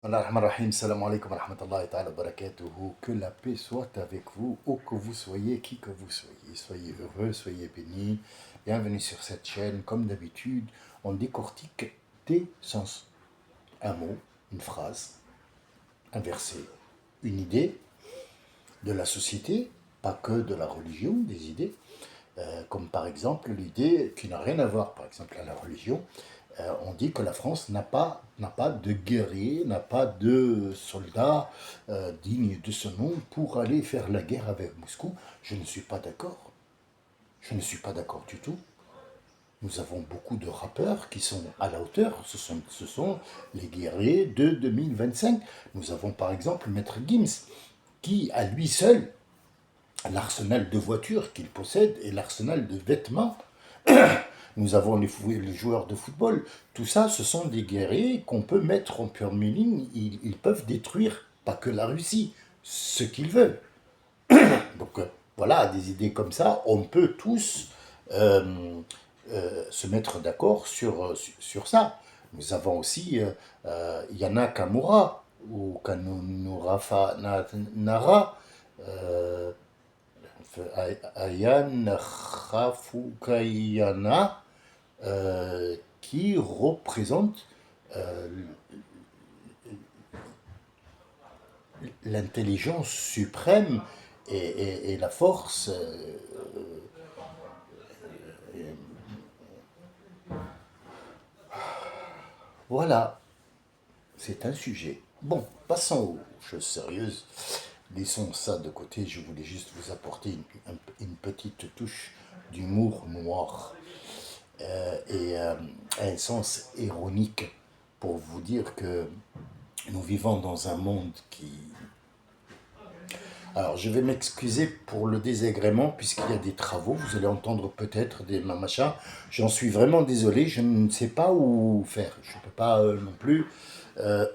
Allah Rahman Rahim, salam alaikum wa rahmatullahi ta'ala wa barakatuhu. Que la paix soit avec vous, où que vous soyez, qui que vous soyez. Soyez heureux, soyez bénis. Bienvenue sur cette chaîne. Comme d'habitude, on décortique des sens. Un mot, une phrase, un verset, une idée de la société, pas que de la religion, des idées. Comme par exemple l'idée qui n'a rien à voir, par exemple, à la religion. On dit que la France n'a pas de guerrier, n'a pas de soldats dignes de ce nom pour aller faire la guerre avec Moscou. Je ne suis pas d'accord. Je ne suis pas d'accord du tout. Nous avons beaucoup de rappeurs qui sont à la hauteur. Ce sont les guerriers de 2025. Nous avons par exemple Maître Gims, qui à lui seul, l'arsenal de voitures qu'il possède et l'arsenal de vêtements. Nous avons les joueurs de football. Tout ça, ce sont des guerriers qu'on peut mettre en première ligne. Ils peuvent détruire, pas que la Russie, ce qu'ils veulent. Donc voilà, des idées comme ça, on peut tous se mettre d'accord sur ça. Nous avons aussi Yana Kamura ou Kanunurafa Nara, euh, Ayan Khafukayana, qui représente euh, l'intelligence suprême et la force. Voilà, c'est un sujet. Bon, passons aux choses sérieuses. Laissons ça de côté. Je voulais juste vous apporter une petite touche d'humour noir et un sens ironique pour vous dire que nous vivons dans un monde qui... Alors, je vais m'excuser pour le désagrément puisqu'il y a des travaux. Vous allez entendre peut-être des machins. J'en suis vraiment désolé. Je ne sais pas où faire. Je ne peux pas non plus euh,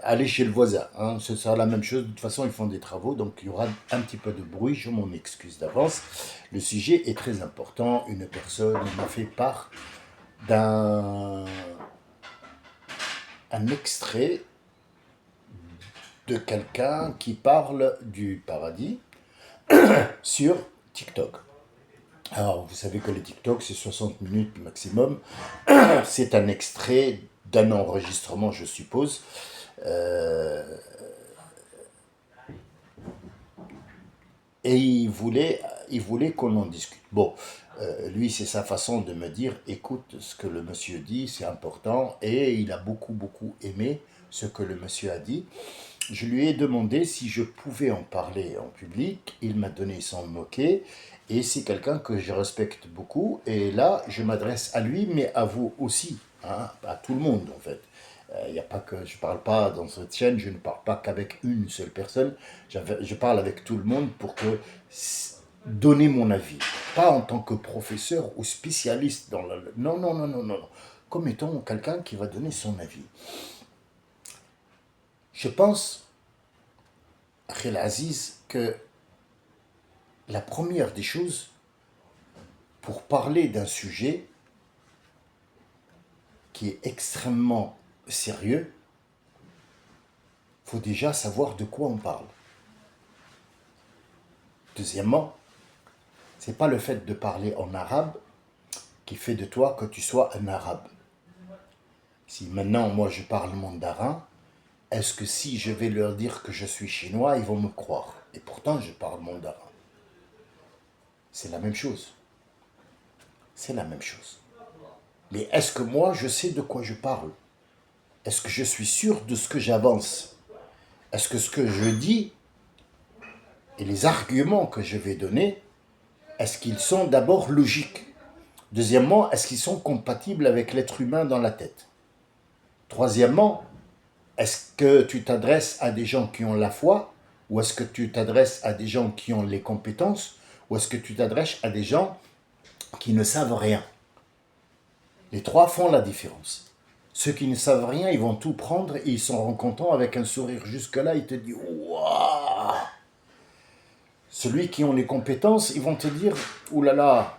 aller chez le voisin, hein. Ce sera la même chose. De toute façon, ils font des travaux, donc il y aura un petit peu de bruit. Je m'en excuse d'avance. Le sujet est très important. Une personne m'a fait part d'un un extrait de quelqu'un qui parle du paradis sur TikTok. Alors, vous savez que les TikTok, c'est 60 minutes maximum. C'est un extrait d'un enregistrement, je suppose. Euh, et il voulait qu'on en discute. Bon, lui, c'est sa façon de me dire, écoute, ce que le monsieur dit, c'est important. Et il a beaucoup, beaucoup aimé ce que le monsieur a dit. Je lui ai demandé si je pouvais en parler en public. Il m'a donné sans me moquer. Et c'est quelqu'un que je respecte beaucoup. Et là, je m'adresse à lui, mais à vous aussi, hein, à tout le monde en fait. Il y a pas que je parle pas dans cette chaîne, je ne parle pas qu'avec une seule personne. Je parle avec tout le monde pour que donner mon avis, pas en tant que professeur ou spécialiste dans la... Non, non, non, non, non, non. Comme étant quelqu'un qui va donner son avis. Je pense, Khel Aziz, que la première des choses, pour parler d'un sujet qui est extrêmement sérieux, il faut déjà savoir de quoi on parle. Deuxièmement, c'est pas le fait de parler en arabe qui fait de toi que tu sois un arabe. Si maintenant moi je parle mandarin, est-ce que si je vais leur dire que je suis chinois, ils vont me croire? Et pourtant je parle mandarin. C'est la même chose. C'est la même chose. Mais est-ce que moi je sais de quoi je parle? Est-ce que je suis sûr de ce que j'avance? Est-ce que ce que je dis et les arguments que je vais donner, est-ce qu'ils sont d'abord logiques? Deuxièmement, est-ce qu'ils sont compatibles avec l'être humain dans la tête? Troisièmement, est-ce que tu t'adresses à des gens qui ont la foi, ou est-ce que tu t'adresses à des gens qui ont les compétences, ou est-ce que tu t'adresses à des gens qui ne savent rien? Les trois font la différence. Ceux qui ne savent rien, ils vont tout prendre et ils sont contents avec un sourire jusque-là. Ils te disent waouh. Celui qui ont les compétences, ils vont te dire oulala,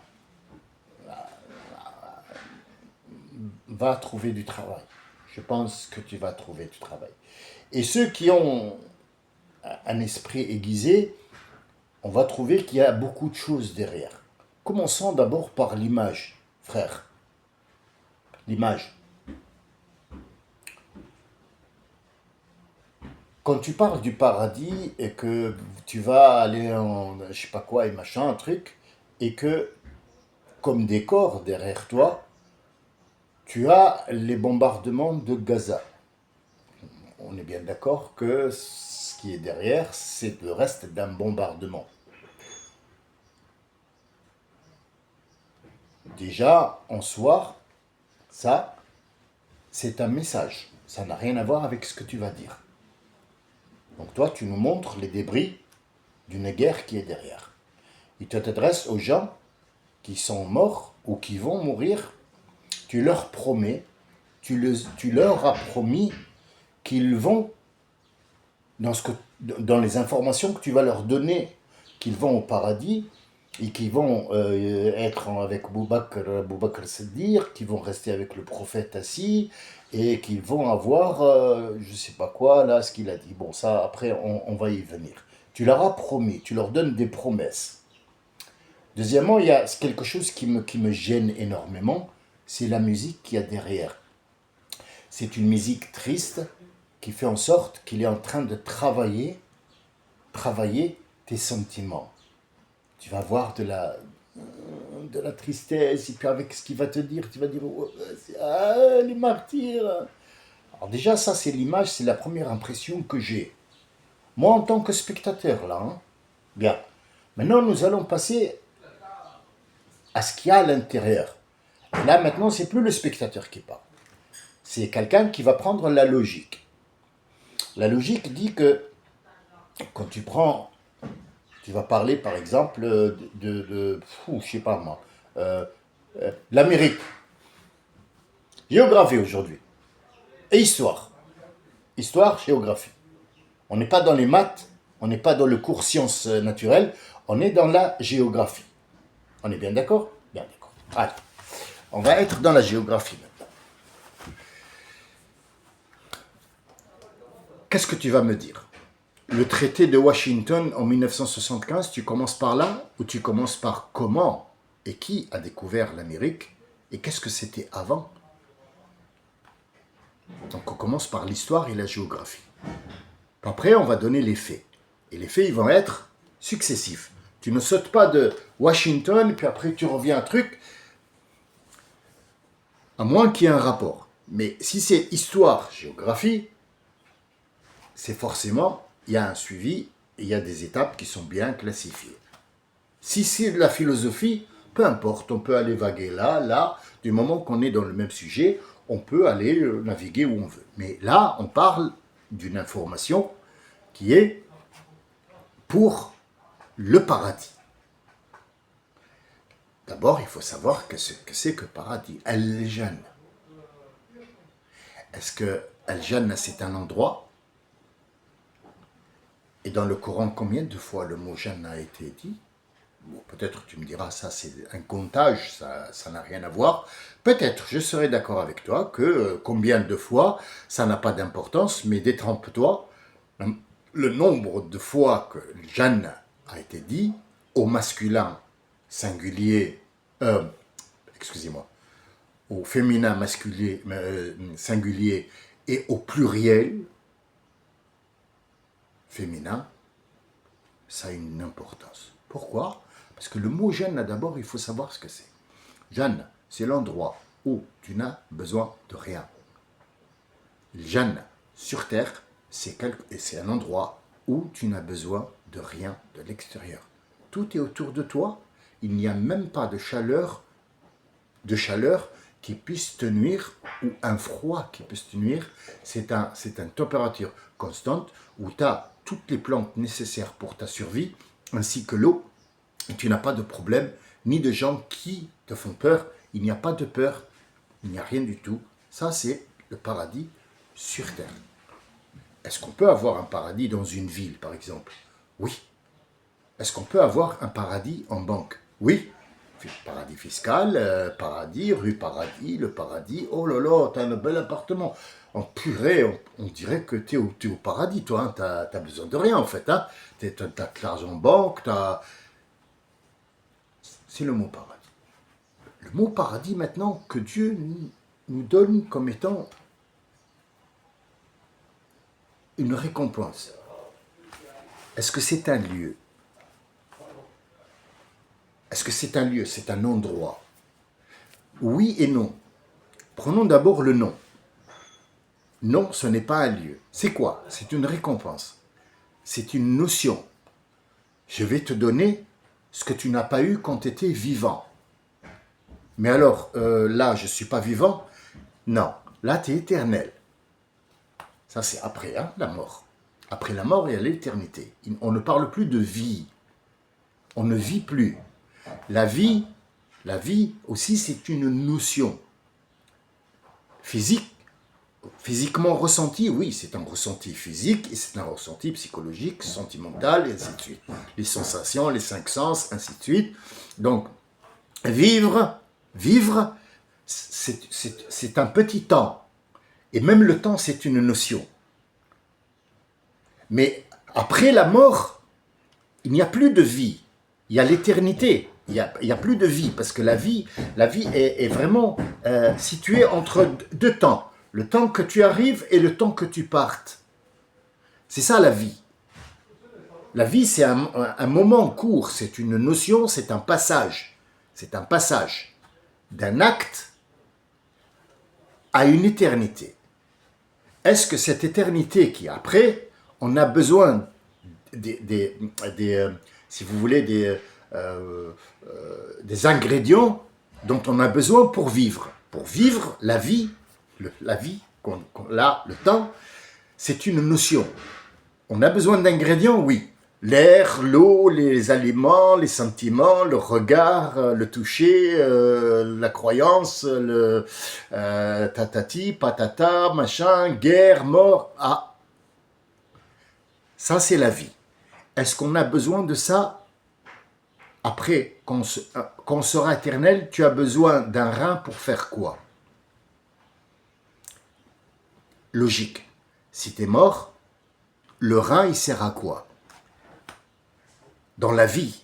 va trouver du travail. je pense que tu vas trouver du travail. Et ceux qui ont un esprit aiguisé, on va trouver qu'il y a beaucoup de choses derrière. Commençons d'abord par l'image, frère. L'image. Quand tu parles du paradis et que tu vas aller en je sais pas quoi et machin, un truc, et que comme décor derrière toi, tu as les bombardements de Gaza. On est bien d'accord que ce qui est derrière, c'est le reste d'un bombardement. Déjà, en soi, ça, c'est un message. Ça n'a rien à voir avec ce que tu vas dire. Donc toi, tu nous montres les débris d'une guerre qui est derrière. Il t'adresse aux gens qui sont morts ou qui vont mourir. Tu leur promets, tu leur as promis qu'ils vont, dans les informations que tu vas leur donner, qu'ils vont au paradis et qu'ils vont être avec Boubacar Siddiq, qu'ils vont rester avec le prophète assis et qu'ils vont avoir, je ne sais pas quoi, là, ce qu'il a dit. Bon, ça, après, on va y venir. Tu leur as promis, tu leur donnes des promesses. Deuxièmement, il y a quelque chose qui me gêne énormément, c'est la musique qu'il y a derrière. C'est une musique triste qui fait en sorte qu'il est en train de travailler tes sentiments. Tu vas voir de la tristesse, et puis avec ce qu'il va te dire, tu vas dire oh, les martyrs. Alors déjà, ça c'est l'image, c'est la première impression que j'ai. Moi en tant que spectateur là, hein. Bien. Maintenant nous allons passer à ce qu'il y a à l'intérieur. Et là maintenant c'est plus le spectateur qui parle. C'est quelqu'un qui va prendre la logique. La logique dit que quand tu vas parler par exemple je sais pas moi, l'Amérique, géographie aujourd'hui, et histoire. Histoire, géographie. On n'est pas dans les maths, on n'est pas dans le cours sciences naturelles, on est dans la géographie. On est bien d'accord? Bien d'accord. Allez, on va être dans la géographie maintenant. Qu'est-ce que tu vas me dire? Le traité de Washington en 1975, tu commences par là ou tu commences par comment et qui a découvert l'Amérique et qu'est-ce que c'était avant? Donc on commence par l'histoire et la géographie. Après, on va donner les faits. Et les faits, ils vont être successifs. Tu ne sautes pas de Washington, puis après tu reviens à un truc, à moins qu'il y ait un rapport. Mais si c'est histoire, géographie, c'est forcément, il y a un suivi, et il y a des étapes qui sont bien classifiées. Si c'est de la philosophie, peu importe, on peut aller vaguer là, du moment qu'on est dans le même sujet, on peut aller naviguer où on veut. Mais là, on parle d'une information qui est pour le paradis. D'abord, il faut savoir ce que c'est que paradis. Al-Jannah. Est-ce que Al-Jannah, c'est un endroit? Et dans le Coran, combien de fois le mot Jannah a été dit? Bon, peut-être tu me diras, ça c'est un comptage, ça n'a rien à voir. Peut-être, je serai d'accord avec toi que combien de fois, ça n'a pas d'importance, mais détrompe-toi, le nombre de fois que Jannah a été dit au masculin singulier, excusez-moi, au féminin masculin singulier et au pluriel féminin, ça a une importance. Pourquoi? Parce que le mot Jannah, d'abord, il faut savoir ce que c'est. Jannah, c'est l'endroit où tu n'as besoin de rien. Jannah, sur terre, c'est un endroit où tu n'as besoin de rien de l'extérieur. Tout est autour de toi. Il n'y a même pas de chaleur qui puisse te nuire ou un froid qui puisse te nuire. C'est une température constante où tu as toutes les plantes nécessaires pour ta survie, ainsi que l'eau. Et tu n'as pas de problème, ni de gens qui te font peur. Il n'y a pas de peur, il n'y a rien du tout. Ça, c'est le paradis sur terre. Est-ce qu'on peut avoir un paradis dans une ville, par exemple? Oui. Est-ce qu'on peut avoir un paradis en banque? Oui. Paradis fiscal, paradis, rue paradis, le paradis. Oh là là, t'as un bel appartement. En purée, on dirait que t'es au paradis, toi. Hein, t'as besoin de rien, en fait. Hein. T'as de l'argent en banque, c'est le mot paradis. Le mot paradis, maintenant, que Dieu nous donne comme étant une récompense. Est-ce que c'est un lieu? Est-ce que c'est un lieu? C'est un endroit? Oui et non. Prenons d'abord le nom. Non, ce n'est pas un lieu. C'est quoi? C'est une récompense. C'est une notion. Je vais te donner ce que tu n'as pas eu quand tu étais vivant. Mais alors, là, je ne suis pas vivant? Non, là, tu es éternel. Ça, c'est après hein, la mort. Après la mort, il y a l'éternité. On ne parle plus de vie. On ne vit plus. La vie aussi, c'est une notion. Physiquement ressenti, oui, c'est un ressenti physique, et c'est un ressenti psychologique, sentimental, et ainsi de suite. Les sensations, les cinq sens, ainsi de suite. Donc, vivre, c'est un petit temps. Et même le temps, c'est une notion. Mais après la mort, il n'y a plus de vie. Il y a l'éternité. Il n'y a plus de vie, parce que la vie est vraiment située entre deux temps. Le temps que tu arrives et le temps que tu partes. C'est ça la vie. La vie, c'est un moment court, c'est une notion, c'est un passage. C'est un passage d'un acte à une éternité. Est-ce que cette éternité qui est après, on a besoin si vous voulez, des ingrédients dont on a besoin pour vivre. Pour vivre la vie, là, le temps, c'est une notion. On a besoin d'ingrédients, oui. L'air, l'eau, les aliments, les sentiments, le regard, le toucher, la croyance, le tatati, patata, machin, guerre, mort. Ah, ça c'est la vie. Est-ce qu'on a besoin de ça? Après, quand on sera éternel, tu as besoin d'un rein pour faire quoi? Logique. Si tu es mort, le rein, il sert à quoi? Dans la vie,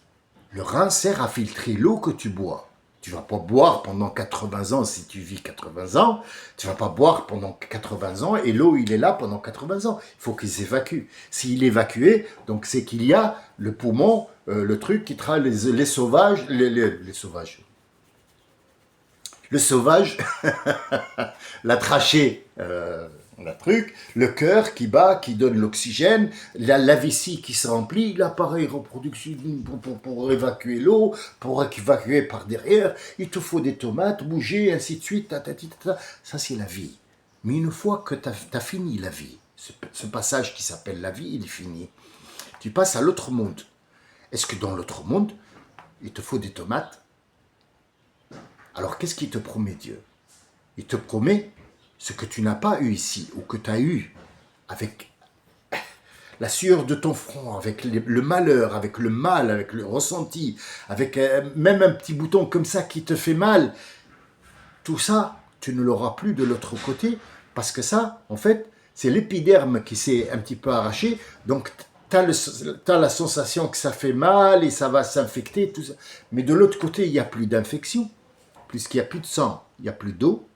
le rein sert à filtrer l'eau que tu bois. Tu ne vas pas boire pendant 80 ans si tu vis 80 ans. Tu ne vas pas boire pendant 80 ans et l'eau, il est là pendant 80 ans. Il faut qu'il s'évacue. S'il est évacué, donc c'est qu'il y a le poumon, le truc qui traite les sauvages, les sauvages. Le sauvage, la trachée, le truc, le cœur qui bat, qui donne l'oxygène, la vessie qui se remplit, l'appareil reproductif pour évacuer l'eau, pour évacuer par derrière, il te faut des tomates, bouger, ainsi de suite, ça c'est la vie. Mais une fois que tu as fini la vie, ce passage qui s'appelle la vie, il est fini, tu passes à l'autre monde. Est-ce que dans l'autre monde, il te faut des tomates? Alors qu'est-ce qu'il te promet Dieu? Il te promet ce que tu n'as pas eu ici, ou que tu as eu avec la sueur de ton front, avec le malheur, avec le mal, avec le ressenti, avec même un petit bouton comme ça qui te fait mal. Tout ça, tu ne l'auras plus de l'autre côté, parce que ça, en fait, c'est l'épiderme qui s'est un petit peu arraché, donc tu as la sensation que ça fait mal et ça va s'infecter, tout ça. Mais de l'autre côté, il n'y a plus d'infection, puisqu'il n'y a plus de sang, il n'y a plus d'eau,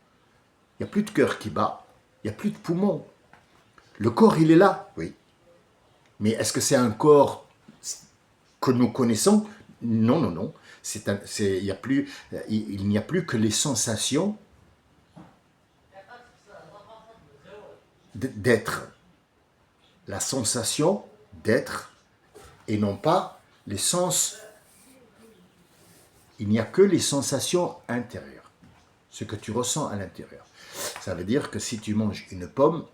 il n'y a plus de cœur qui bat, il n'y a plus de poumons. Le corps, il est là, oui. Mais est-ce que c'est un corps que nous connaissons? Non, non, non. Il n'y a plus que les sensations d'être. La sensation d'être et non pas les sens. Il n'y a que les sensations intérieures, ce que tu ressens à l'intérieur. Ça veut dire que si tu manges une pomme,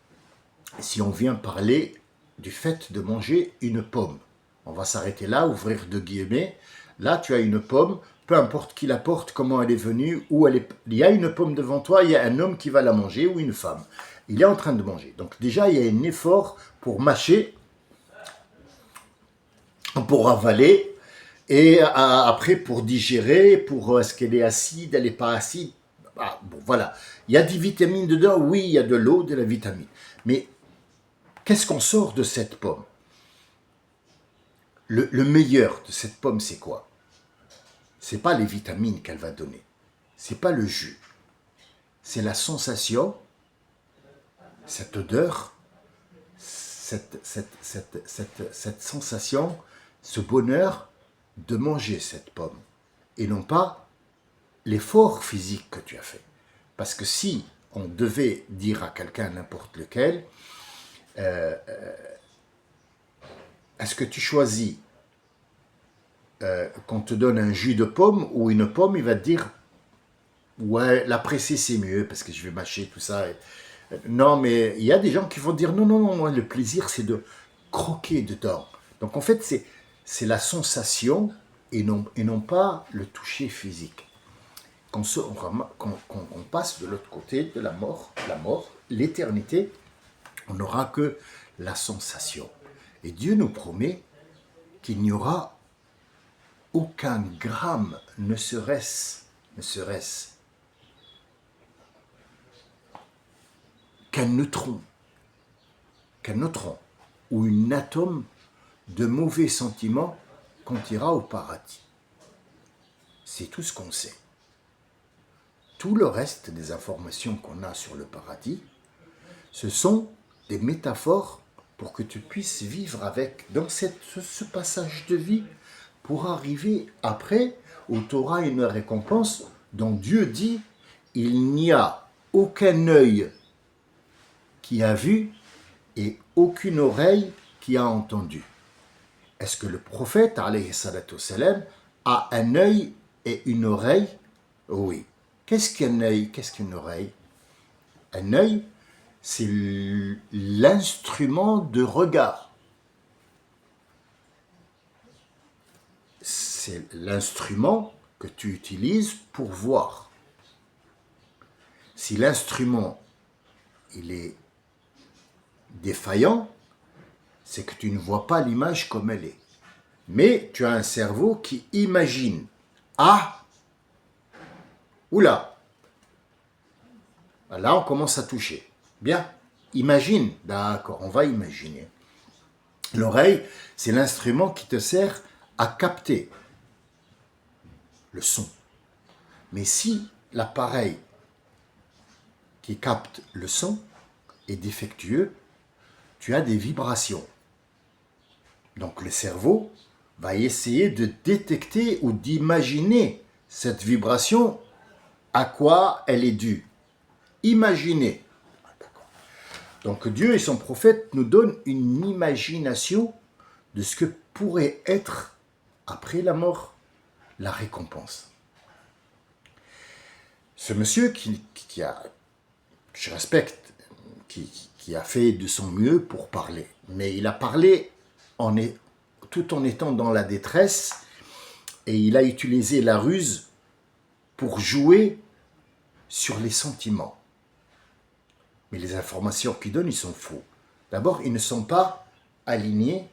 si on vient parler du fait de manger une pomme, on va s'arrêter là, ouvrir deux guillemets. Là, tu as une pomme, peu importe qui la porte, comment elle est venue, où elle est. Il y a une pomme devant toi, il y a un homme qui va la manger ou une femme. Il est en train de manger. Donc déjà, il y a un effort pour mâcher, pour avaler, Et après, pour digérer, pour est-ce qu'elle est acide, elle n'est pas acide. Ah, bon, voilà. Il y a des vitamines dedans, oui, il y a de l'eau, de la vitamine. Mais qu'est-ce qu'on sort de cette pomme? Le meilleur de cette pomme, c'est quoi? C'est pas les vitamines qu'elle va donner. C'est pas le jus. C'est la sensation, cette odeur, cette sensation, ce bonheur de manger cette pomme. Et non pas l'effort physique que tu as fait. Parce que si on devait dire à quelqu'un n'importe lequel, est-ce que tu choisis qu'on te donne un jus de pomme ou une pomme, il va te dire ouais, la presser c'est mieux parce que je vais mâcher tout ça. Non, mais il y a des gens qui vont dire non, non, non, moi, le plaisir c'est de croquer dedans. Donc en fait, c'est la sensation et non pas le toucher physique. Quand on passe de l'autre côté de la mort, l'éternité, on n'aura que la sensation. Et Dieu nous promet qu'il n'y aura aucun gramme, ne serait-ce qu'un neutron, ou une atome de mauvais sentiments quand ira au paradis. C'est tout ce qu'on sait. Tout le reste des informations qu'on a sur le paradis, ce sont des métaphores pour que tu puisses vivre avec dans ce passage de vie pour arriver après où tu auras une récompense dont Dieu dit il n'y a aucun œil qui a vu et aucune oreille qui a entendu. Est-ce que le prophète alayhi salatu wassalam, a un œil et une oreille? Oui. Qu'est-ce qu'un œil? Qu'est-ce qu'une oreille? Un œil, c'est l'instrument de regard. C'est l'instrument que tu utilises pour voir. Si l'instrument il est défaillant, c'est que tu ne vois pas l'image comme elle est. Mais tu as un cerveau qui imagine. Ah, oula, là on commence à toucher. Bien, imagine. D'accord, on va imaginer. L'oreille, c'est l'instrument qui te sert à capter le son. Mais si l'appareil qui capte le son est défectueux, tu as des vibrations. Donc le cerveau va essayer de détecter ou d'imaginer cette vibration, à quoi elle est due. Imaginer. Donc Dieu et son prophète nous donnent une imagination de ce que pourrait être, après la mort, la récompense. Ce monsieur qui a, je respecte, qui a fait de son mieux pour parler, mais il a parlé tout en étant dans la détresse, et il a utilisé la ruse pour jouer sur les sentiments. Mais les informations qu'il donne, ils sont faux. D'abord, ils ne sont pas alignés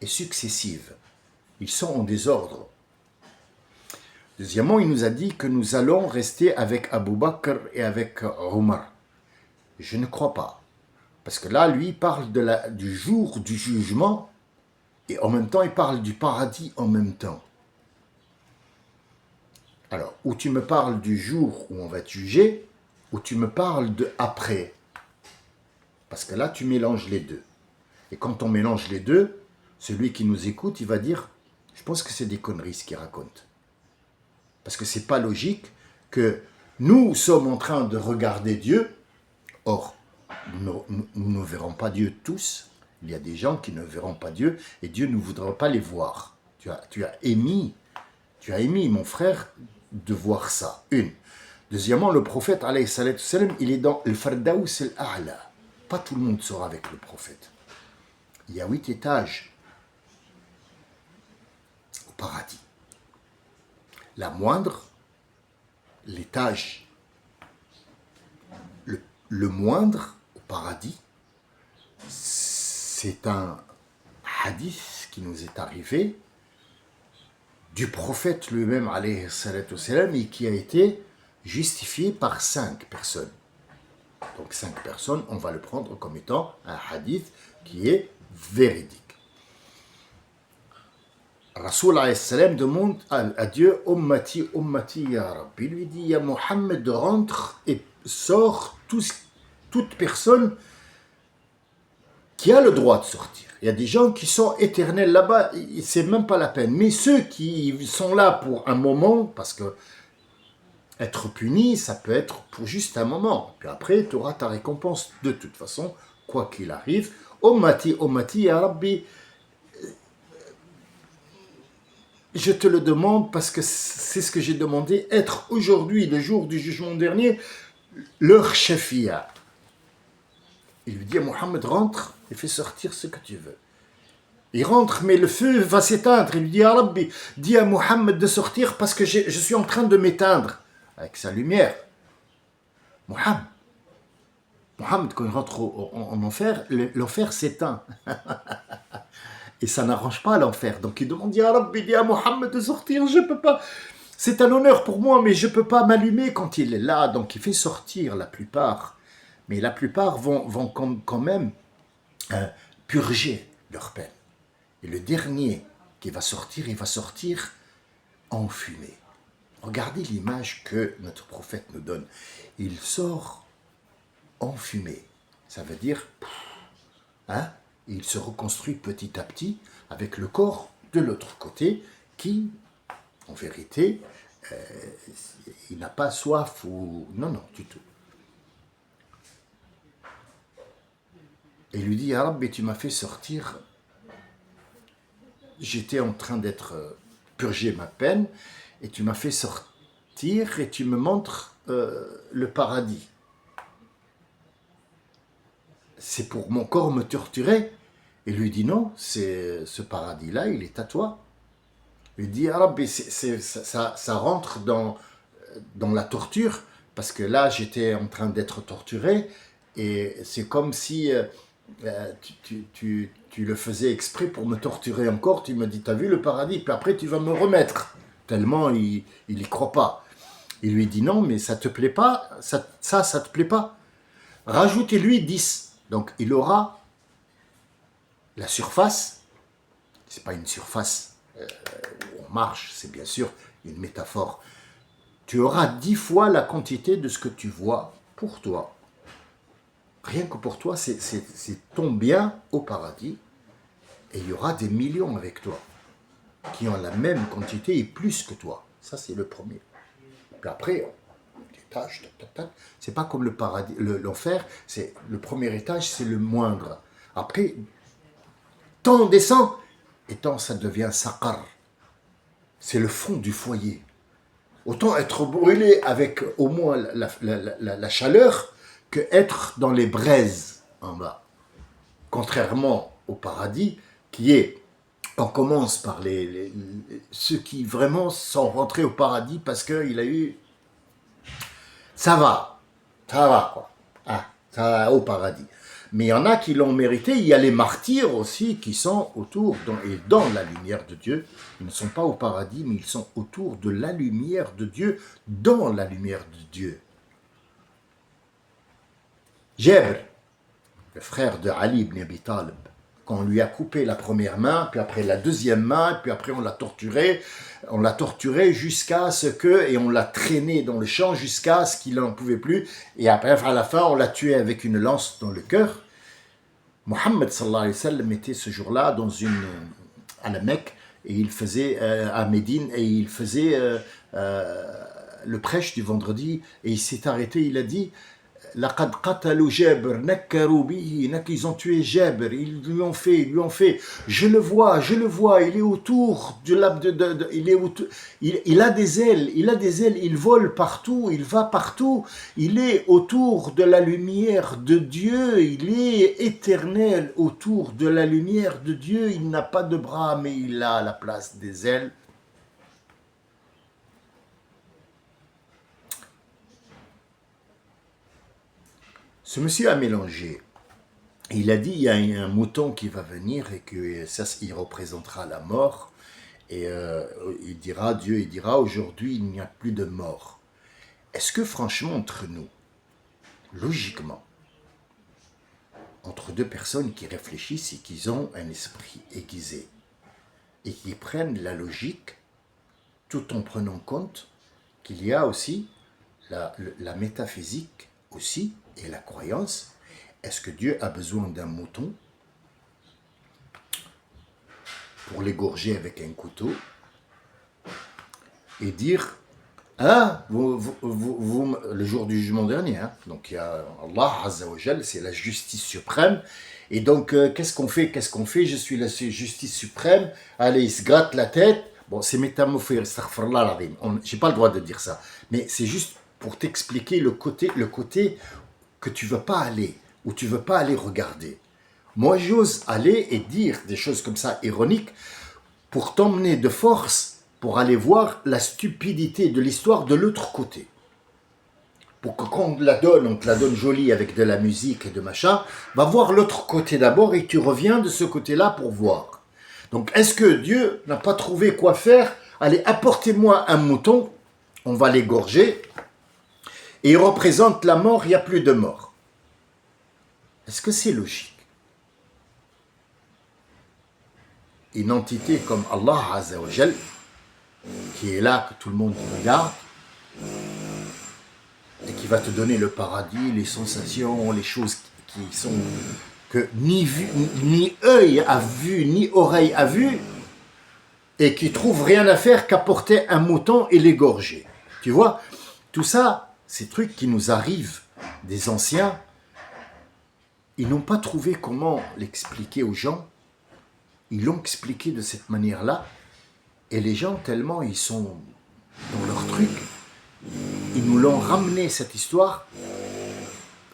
et successives. Ils sont en désordre. Deuxièmement, il nous a dit que nous allons rester avec Abu Bakr et avec Omar. Je ne crois pas. Parce que là, lui, il parle du jour du jugement et en même temps, il parle du paradis en même temps. Alors, ou tu me parles du jour où on va te juger, ou tu me parles de après. Parce que là, tu mélanges les deux. Et quand on mélange les deux, celui qui nous écoute, il va dire, je pense que c'est des conneries ce qu'il raconte. Parce que c'est pas logique que nous sommes en train de regarder Dieu. Or, nous ne verrons pas Dieu tous. Il y a des gens qui ne verront pas Dieu et Dieu ne voudra pas les voir. Tu as émis, mon frère, de voir ça. Une. Deuxièmement, le prophète, alayhi salatu salam, il est dans le Fardaous al-A'la. Pas tout le monde sera avec le prophète. Il y a 8 étages au paradis. La moindre, l'étage le moindre au paradis, c'est un hadith qui nous est arrivé du prophète lui-même, alayhi salatu wassalam, et qui a été justifié par 5 personnes. Donc 5 personnes, on va le prendre comme étant un hadith qui est véridique. Rasoul alayhi salam demande à Dieu, Ummati, Ummati, ya Rabbi. Il lui dit, ya Mohammed, rentre et sort toute personne qui a le droit de sortir. Il y a des gens qui sont éternels là-bas, c'est même pas la peine. Mais ceux qui sont là pour un moment, parce que être puni, ça peut être pour juste un moment. Puis après, tu auras ta récompense de toute façon, quoi qu'il arrive. Ummati, Ummati, ya Rabbi. Je te le demande parce que c'est ce que j'ai demandé, être aujourd'hui, le jour du jugement dernier, leur chefia. Il lui dit à Mohammed, rentre et fais sortir ce que tu veux. Il rentre, mais le feu va s'éteindre. Il lui dit, ah Rabbi, dis à Mohammed de sortir parce que je suis en train de m'éteindre avec sa lumière. Mohammed, quand il rentre en enfer, l'enfer s'éteint. Et ça n'arrange pas l'enfer. Donc il demande, ya Rabbi, dis à Mohammed de sortir, je ne peux pas. C'est un honneur pour moi, mais je ne peux pas m'allumer quand il est là. Donc il fait sortir la plupart. Mais la plupart vont quand même purger leur peine. Et le dernier qui va sortir, il va sortir enfumé. Regardez l'image que notre prophète nous donne. Il sort enfumé. Ça veut dire, il se reconstruit petit à petit avec le corps de l'autre côté qui, en vérité, il n'a pas soif ou... Non, du tout. Et il lui dit, ya Rabbi, tu m'as fait sortir, j'étais en train d'être purger ma peine, et tu m'as fait sortir et tu me montres le paradis. C'est pour mon corps me torturer. Et lui dit non, ce paradis-là, il est à toi. Il dit, ah Rabbi, ça rentre dans la torture, parce que là, j'étais en train d'être torturé, et c'est comme si tu le faisais exprès pour me torturer encore. Tu me dis, t'as vu le paradis, puis après tu vas me remettre. Tellement il y croit pas. Il lui dit non, mais ça te plaît pas, ça te plaît pas. Rajoutez-lui 10. Donc il aura la surface, c'est pas une surface où on marche, c'est bien sûr une métaphore. Tu auras 10 fois la quantité de ce que tu vois pour toi. Rien que pour toi, c'est ton bien au paradis. Et il y aura des millions avec toi qui ont la même quantité et plus que toi. Ça, c'est le premier. Puis après, étage, c'est pas comme le paradis, l'enfer, c'est le premier étage, c'est le moindre. Après, tant on descend, et tant ça devient saqar. C'est le fond du foyer. Autant être brûlé avec au moins la chaleur que être dans les braises en bas. Contrairement au paradis, qui est, on commence par ceux qui vraiment sont rentrés au paradis parce qu'il a eu... Ça va quoi. Ça va au paradis. Mais il y en a qui l'ont mérité. Il y a les martyrs aussi qui sont autour, dans la lumière de Dieu. Ils ne sont pas au paradis, mais ils sont autour de la lumière de Dieu, dans la lumière de Dieu. Jabr, le frère de Ali ibn Abi Talib, quand on lui a coupé la première main, puis après la deuxième main, puis après on l'a torturé jusqu'à ce que, et on l'a traîné dans le champ jusqu'à ce qu'il n'en pouvait plus, et après à la fin on l'a tué avec une lance dans le cœur. Mohammed sallallahu alayhi wa sallam était ce jour-là à la Mecque, et il faisait à Médine, et il faisait le prêche du vendredi, et il s'est arrêté, il a dit لقد قتلوا جابر نكروا به ils ont tué Jabir, ils lui ont fait, je le vois, il est autour il a des ailes, il vole partout, il va partout, il est autour de la lumière de Dieu, il est éternel autour de la lumière de Dieu, il n'a pas de bras mais il a la place des ailes. Ce monsieur a mélangé. Il a dit il y a un mouton qui va venir et que ça, il représentera la mort. Et Dieu il dira, aujourd'hui, il n'y a plus de mort. Est-ce que franchement, entre nous, logiquement, entre deux personnes qui réfléchissent et qui ont un esprit aiguisé, et qui prennent la logique, tout en prenant compte qu'il y a aussi la métaphysique aussi, et la croyance, est-ce que Dieu a besoin d'un mouton pour l'égorger avec un couteau et dire, hein, le jour du jugement dernier, hein, donc il y a Allah Azza wa Jal, c'est la justice suprême, et donc qu'est-ce qu'on fait, je suis la justice suprême, allez, il se gratte la tête, bon c'est métamorphose, astaghfirullah l'azim, j'ai pas le droit de dire ça, mais c'est juste pour t'expliquer le côté que tu veux pas aller, ou tu veux pas aller regarder. Moi, j'ose aller et dire des choses comme ça, ironiques, pour t'emmener de force, pour aller voir la stupidité de l'histoire de l'autre côté. Pour que quand on te la donne jolie avec de la musique et de machin, va voir l'autre côté d'abord et tu reviens de ce côté-là pour voir. Donc, est-ce que Dieu n'a pas trouvé quoi faire? Allez, apportez-moi un mouton, on va l'égorger, et il représente la mort, il n'y a plus de mort. Est-ce que c'est logique? Une entité comme Allah Azza wa Jal, qui est là, que tout le monde regarde, et qui va te donner le paradis, les sensations, les choses qui sont que ni œil a vu, ni oreille a vu, et qui trouve rien à faire qu'apporter un mouton et l'égorger. Tu vois, tout ça, ces trucs qui nous arrivent des anciens, ils n'ont pas trouvé comment l'expliquer aux gens. Ils l'ont expliqué de cette manière-là, et les gens, tellement ils sont dans leur truc, ils nous l'ont ramené, cette histoire.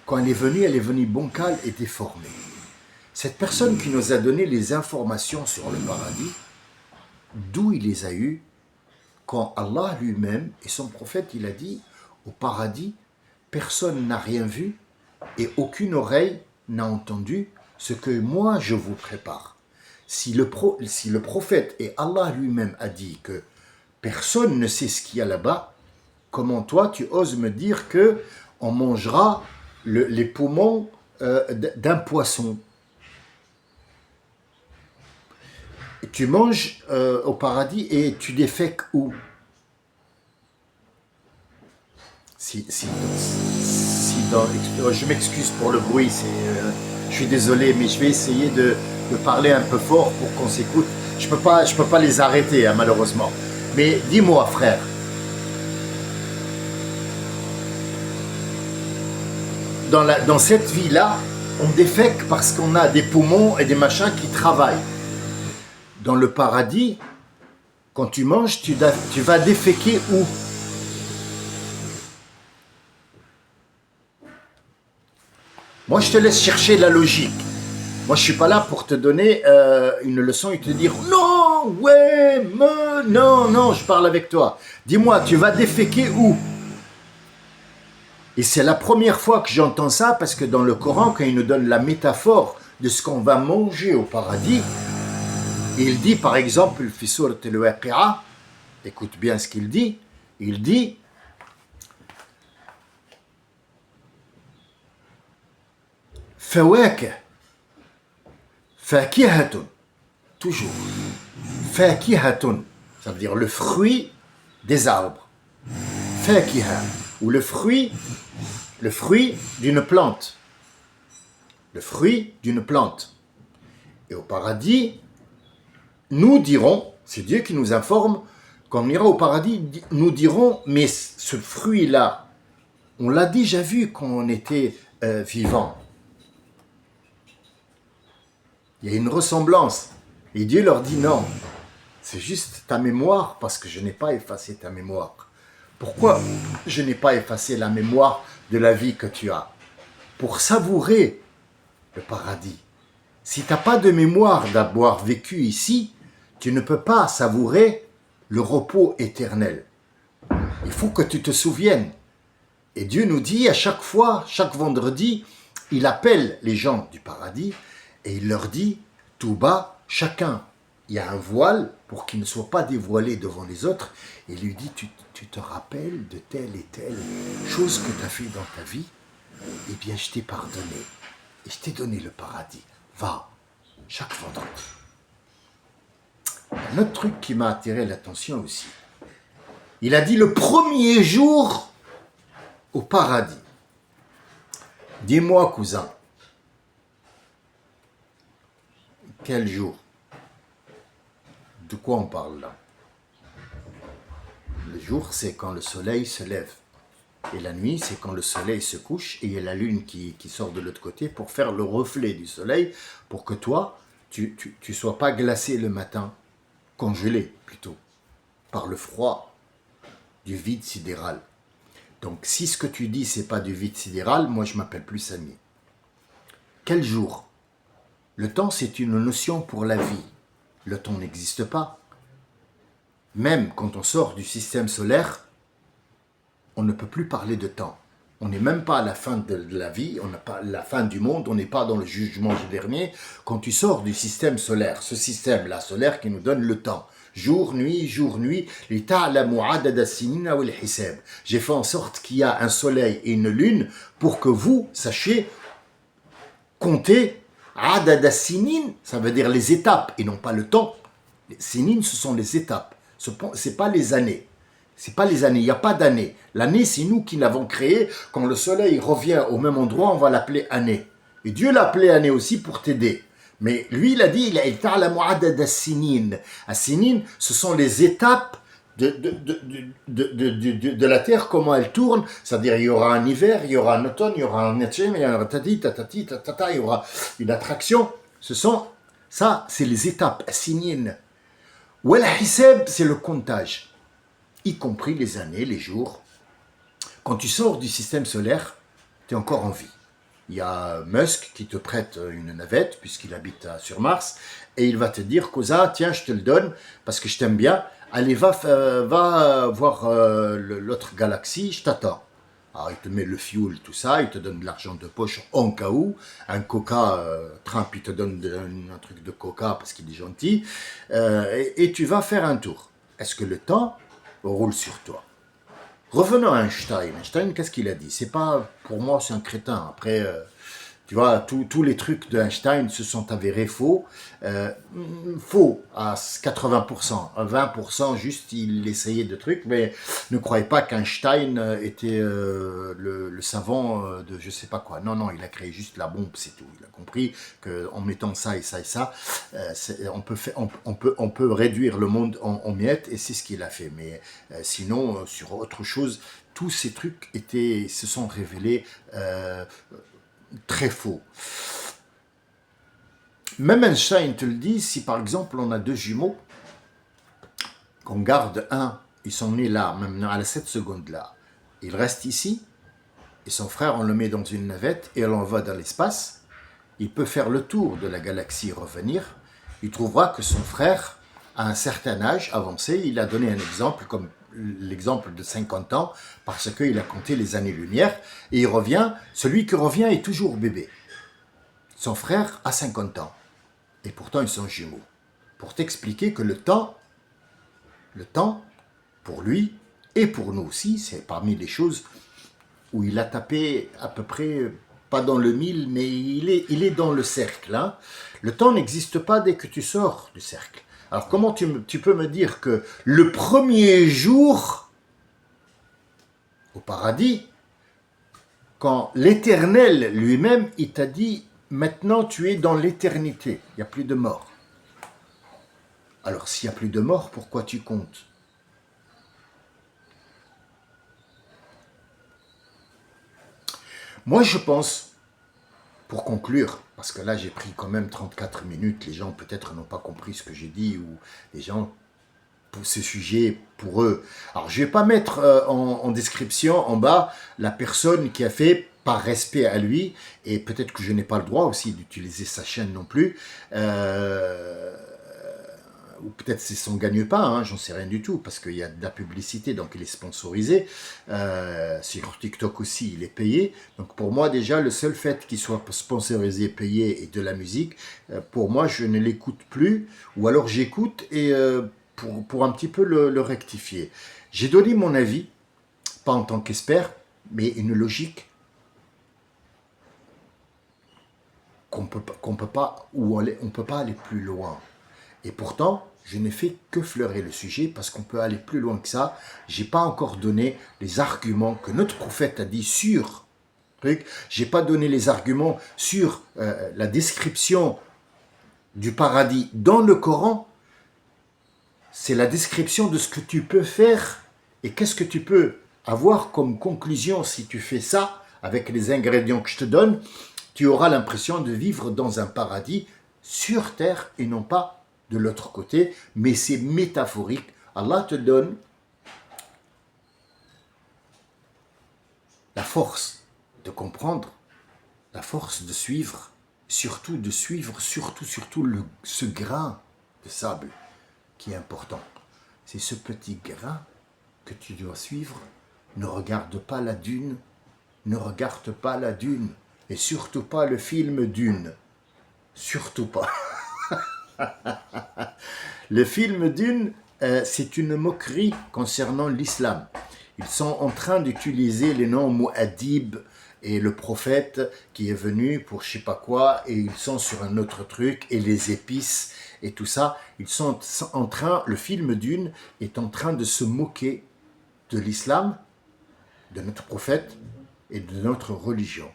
Quand elle est venue bancale et déformée. Cette personne qui nous a donné les informations sur le paradis, d'où il les a eues, quand Allah lui-même et son prophète, il a dit, au paradis, personne n'a rien vu et aucune oreille n'a entendu ce que moi je vous prépare. Si le prophète et Allah lui-même a dit que personne ne sait ce qu'il y a là-bas, comment toi tu oses me dire que on mangera les poumons d'un poisson? Tu manges au paradis et tu défèques où? Je m'excuse pour le bruit, je suis désolé, mais je vais essayer de parler un peu fort pour qu'on s'écoute. Je peux pas les arrêter, hein, malheureusement. Mais dis-moi, frère, dans cette vie-là, on défèque parce qu'on a des poumons et des machins qui travaillent. Dans le paradis, quand tu manges, tu vas déféquer où? Moi, je te laisse chercher la logique. Moi, je ne suis pas là pour te donner une leçon et te dire « Non, ouais, non, je parle avec toi. Dis-moi, tu vas déféquer où ?» Et c'est la première fois que j'entends ça, parce que dans le Coran, quand il nous donne la métaphore de ce qu'on va manger au paradis, il dit par exemple, fi sourate al-Waqi'a, écoute bien ce qu'il dit, il dit Fawakih, fakihatun, toujours, fakihatun, ça veut dire le fruit des arbres, fakiha, ou le fruit d'une plante, le fruit d'une plante. Et au paradis, nous dirons, c'est Dieu qui nous informe, quand on ira au paradis, nous dirons, mais ce fruit-là, on l'a déjà vu quand on était vivant. Il y a une ressemblance. Et Dieu leur dit non, c'est juste ta mémoire, parce que je n'ai pas effacé ta mémoire. Pourquoi je n'ai pas effacé la mémoire de la vie que tu as? Pour savourer le paradis. Si tu n'as pas de mémoire d'avoir vécu ici, tu ne peux pas savourer le repos éternel. Il faut que tu te souviennes. Et Dieu nous dit à chaque fois, chaque vendredi, il appelle les gens du paradis et il leur dit, tout bas, chacun il y a un voile pour qu'il ne soit pas dévoilé devant les autres. Et lui dit, tu te rappelles de telle et telle chose que tu as fait dans ta vie? Eh bien, je t'ai pardonné. Et je t'ai donné le paradis. Va, chaque vendredi. Un autre truc qui m'a attiré l'attention aussi. Il a dit le premier jour au paradis. Dis-moi, cousin, quel jour? De quoi on parle là? Le jour, c'est quand le soleil se lève. Et la nuit, c'est quand le soleil se couche et il y a la lune qui sort de l'autre côté pour faire le reflet du soleil, pour que toi, tu sois pas glacé le matin, congelé plutôt, par le froid du vide sidéral. Donc si ce que tu dis, c'est pas du vide sidéral, moi je m'appelle plus Samy. Quel jour? Le temps, c'est une notion pour la vie. Le temps n'existe pas. Même quand on sort du système solaire, on ne peut plus parler de temps. On n'est même pas à la fin de la vie, on n'a pas la fin du monde, on n'est pas dans le jugement dernier. Quand tu sors du système solaire, ce système-là solaire qui nous donne le temps, jour, nuit, j'ai fait en sorte qu'il y a un soleil et une lune pour que vous sachiez compter adad as-sinin, ça veut dire les étapes et non pas le temps. Les sinin, ce sont les étapes, c'est pas les années. C'est pas les années, il n'y a pas d'année. L'année, c'est nous qui l'avons créée. Quand le soleil revient au même endroit, on va l'appeler année. Et Dieu l'a appelé année aussi pour t'aider. Mais lui, il a dit, il ta'lamu adad as-sinin. As-sinin, ce sont les étapes de la terre, comment elle tourne. C'est-à-dire, il y aura un hiver, il y aura un automne, il y aura un été, il y aura tatati, tatati, tatata, il y aura une attraction. Ça, c'est les étapes, as-sinin. Ou al-hisab, c'est le comptage, y compris les années, les jours. Quand tu sors du système solaire, tu es encore en vie. Il y a Musk qui te prête une navette, puisqu'il habite sur Mars, et il va te dire, Cousin, tiens, je te le donne, parce que je t'aime bien, allez, va voir l'autre galaxie, je t'attends. Alors, il te met le fuel, tout ça, il te donne de l'argent de poche en cas où. Un coca, Trump, il te donne un truc de coca parce qu'il est gentil, et tu vas faire un tour. Est-ce que le temps roule sur toi? Revenons à Einstein. Einstein, qu'est-ce qu'il a dit? C'est pas, pour moi, c'est un crétin. Après, tu vois, tous les trucs d'Einstein se sont avérés faux. Faux à 80%. À 20%, juste, il essayait de trucs, mais ne croyez pas qu'Einstein était le savant de je sais pas quoi. Non, non, il a créé juste la bombe, c'est tout. Il a compris qu'en mettant ça et ça et ça, on peut réduire le monde en miettes, et c'est ce qu'il a fait. Mais sinon, sur autre chose, tous ces trucs se sont révélés très faux. Même Einstein te le dit, si par exemple on a deux jumeaux, qu'on garde un, ils sont nés là, même à la 7 secondes là, il reste ici, et son frère on le met dans une navette et on l'envoie dans l'espace, il peut faire le tour de la galaxie et revenir, il trouvera que son frère à un certain âge avancé, il a donné un exemple comme l'exemple de 50 ans, parce qu'il a compté les années-lumière, et il revient, celui qui revient est toujours bébé. Son frère a 50 ans, et pourtant ils sont jumeaux. Pour t'expliquer que le temps, pour lui, et pour nous aussi, c'est parmi les choses où il a tapé à peu près, pas dans le mille, mais il est dans le cercle. Hein. Le temps n'existe pas dès que tu sors du cercle. Alors comment tu peux me dire que le premier jour au paradis, quand l'Éternel lui-même, il t'a dit, maintenant tu es dans l'éternité, il n'y a plus de mort. Alors s'il n'y a plus de mort, pourquoi tu comptes? Moi je pense, pour conclure, parce que là j'ai pris quand même 34 minutes, les gens peut-être n'ont pas compris ce que j'ai dit, ou les gens, pour ce sujet, pour eux. Alors je ne vais pas mettre en description en bas la personne qui a fait par respect à lui, et peut-être que je n'ai pas le droit aussi d'utiliser sa chaîne non plus, ou peut-être c'est son gagne-pain, hein, j'en sais rien du tout, parce qu'il y a de la publicité, donc il est sponsorisé. Sur TikTok aussi, il est payé. Donc pour moi, déjà, le seul fait qu'il soit sponsorisé, payé et de la musique, pour moi, je ne l'écoute plus, ou alors j'écoute et pour un petit peu le rectifier. J'ai donné mon avis, pas en tant qu'expert, mais une logique qu'on peut pas, on peut pas aller plus loin. Et pourtant, je n'ai fait que fleurer le sujet parce qu'on peut aller plus loin que ça. J'ai pas encore donné les arguments que notre prophète a dit sur. J'ai pas donné les arguments sur la description du paradis dans le Coran. C'est la description de ce que tu peux faire et qu'est-ce que tu peux avoir comme conclusion si tu fais ça avec les ingrédients que je te donne. Tu auras l'impression de vivre dans un paradis sur terre et non pas de l'autre côté, mais c'est métaphorique. Allah te donne la force de comprendre, la force de suivre, surtout de suivre, surtout ce grain de sable qui est important. C'est ce petit grain que tu dois suivre. Ne regarde pas la dune, ne regarde pas la dune, et surtout pas le film Dune. Surtout pas. Le film Dune, c'est une moquerie concernant l'islam. Ils sont en train d'utiliser les noms Mu'adib et le prophète qui est venu pour je sais pas quoi, et ils sont sur un autre truc, et les épices et tout ça. Ils sont en train, le film Dune est en train de se moquer de l'islam, de notre prophète et de notre religion.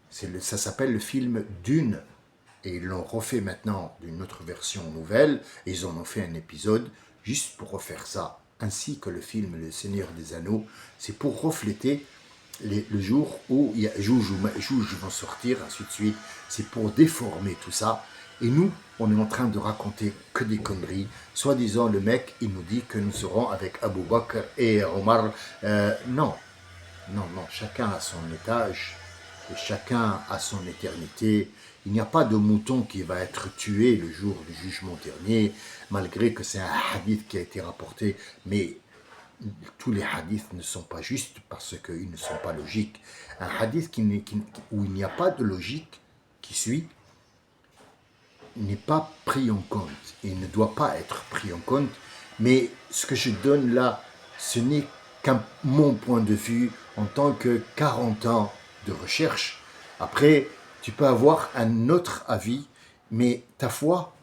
Ça s'appelle le film Dune. Et ils l'ont refait maintenant d'une autre version nouvelle. Et ils en ont fait un épisode juste pour refaire ça. Ainsi que le film Le Seigneur des Anneaux. C'est pour refléter le jour où il y a Jouj vont sortir, ainsi de suite. C'est pour déformer tout ça. Et nous, on est en train de raconter que des conneries. Soi-disant, le mec, il nous dit que nous serons avec Abu Bakr et Omar. Non, chacun a son étage. Et chacun a son éternité. Il n'y a pas de mouton qui va être tué le jour du jugement dernier, malgré que c'est un hadith qui a été rapporté. Mais tous les hadiths ne sont pas justes parce qu'ils ne sont pas logiques. Un hadith où il n'y a pas de logique qui suit n'est pas pris en compte. Il ne doit pas être pris en compte. Mais ce que je donne là, ce n'est qu'un mon point de vue en tant que 40 ans de recherche. Après, tu peux avoir un autre avis, mais ta foi,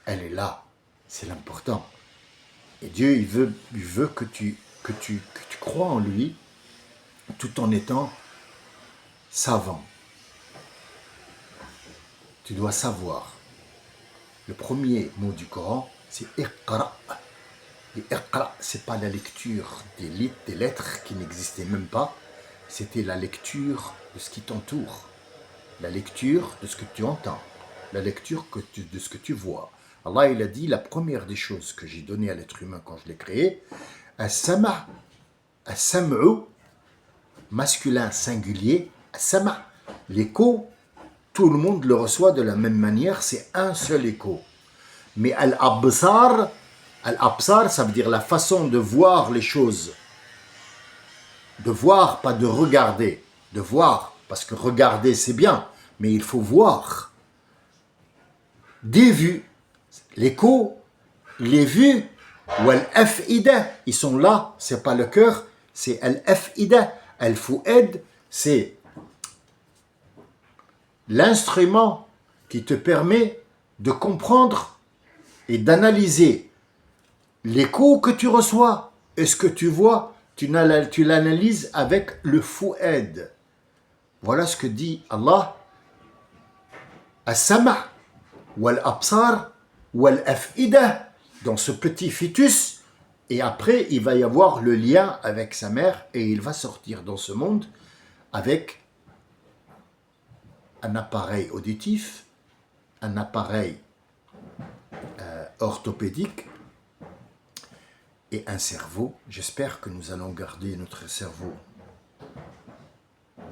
elle est là. C'est l'important. Et Dieu, il veut que tu crois en lui tout en étant savant. Tu dois savoir. Le premier mot du Coran, c'est Iqra. Et Iqra, ce n'est pas la lecture des lettres qui n'existaient même pas. C'était la lecture de ce qui t'entoure, la lecture de ce que tu entends, la lecture de ce que tu vois. Allah, il a dit, la première des choses que j'ai données à l'être humain quand je l'ai créé, as-sama', as-sam'u, masculin singulier, as-sama', l'écho, tout le monde le reçoit de la même manière, c'est un seul écho. Mais al-absar, ça veut dire la façon de voir les choses. De voir, pas de regarder. De voir, parce que regarder c'est bien, mais il faut voir. Des vues. L'écho, les vues, ou al-af'ida, ils sont là, c'est pas le cœur, c'est al-af'ida. Al-fu'ad, c'est l'instrument qui te permet de comprendre et d'analyser l'écho que tu reçois. Et ce que tu vois, tu l'analyses avec le fu'ad. Voilà ce que dit Allah. As-sama' wal-absar wal-af'ida, dans ce petit fœtus. Et après, il va y avoir le lien avec sa mère et il va sortir dans ce monde avec un appareil auditif, un appareil orthopédique et un cerveau. J'espère que nous allons garder notre cerveau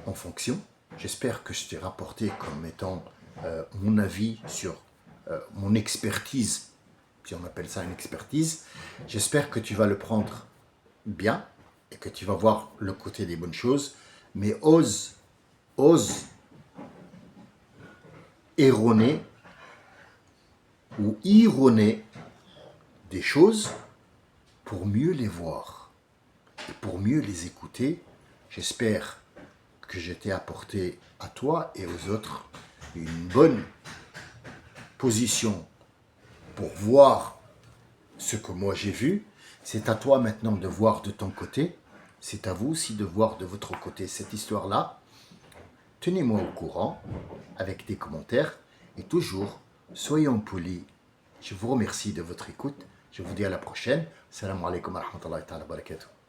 en fonction. J'espère que je t'ai rapporté comme étant mon avis sur mon expertise si on appelle ça une expertise. J'espère que tu vas le prendre bien et que tu vas voir le côté des bonnes choses, mais ose erroner ou erroner des choses pour mieux les voir et pour mieux les écouter. J'espère que je t'ai apporté à toi et aux autres une bonne position pour voir ce que moi j'ai vu. C'est à toi maintenant de voir de ton côté. C'est à vous aussi de voir de votre côté cette histoire-là. Tenez-moi au courant avec des commentaires et toujours, soyons polis. Je vous remercie de votre écoute. Je vous dis à la prochaine. Salam alaikum wa rahmatullahi wa barakatuh.